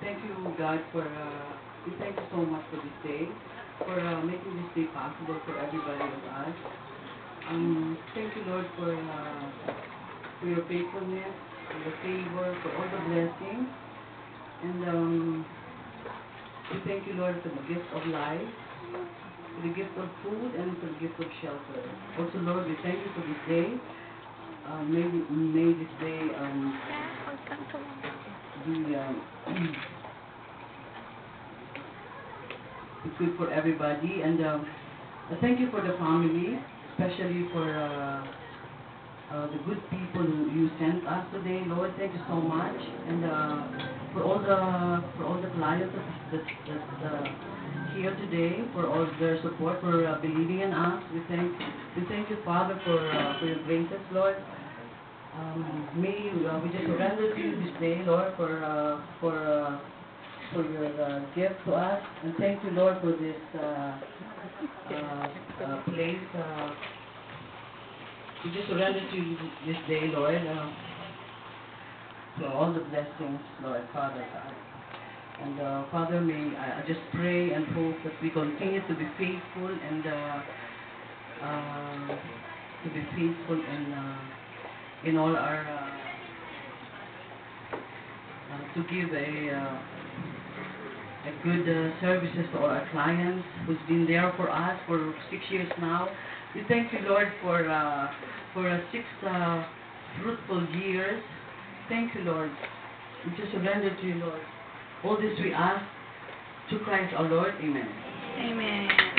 thank you, God, we thank you so much for this day, for making this day possible for everybody of us. Thank you, Lord, for your faithfulness, for your favor, for all the blessings. And we thank you, Lord, for the gift of life, for the gift of food, and for the gift of shelter. Also, Lord, we thank you for this day. May this day be it's good for everybody. And I thank you for the family, especially for the good people who you sent us today, Lord. Thank you so much. And for all the clients that here today, for all their support, for believing in us. We thank you, Father, for your graces, Lord. We just surrender to you this day, Lord, for your gift to us. And thank you, Lord, for this place. We just surrender to you this day, Lord, for all the blessings, Lord, Father God. And Father, may I just pray and hope that we continue to be faithful and in all our to give a good services to all our clients who's been there for us for 6 years now. We thank you, Lord, for 6 fruitful years. Thank you, Lord. We just surrender to you, Lord. All this we ask through Christ our Lord. Amen. Amen.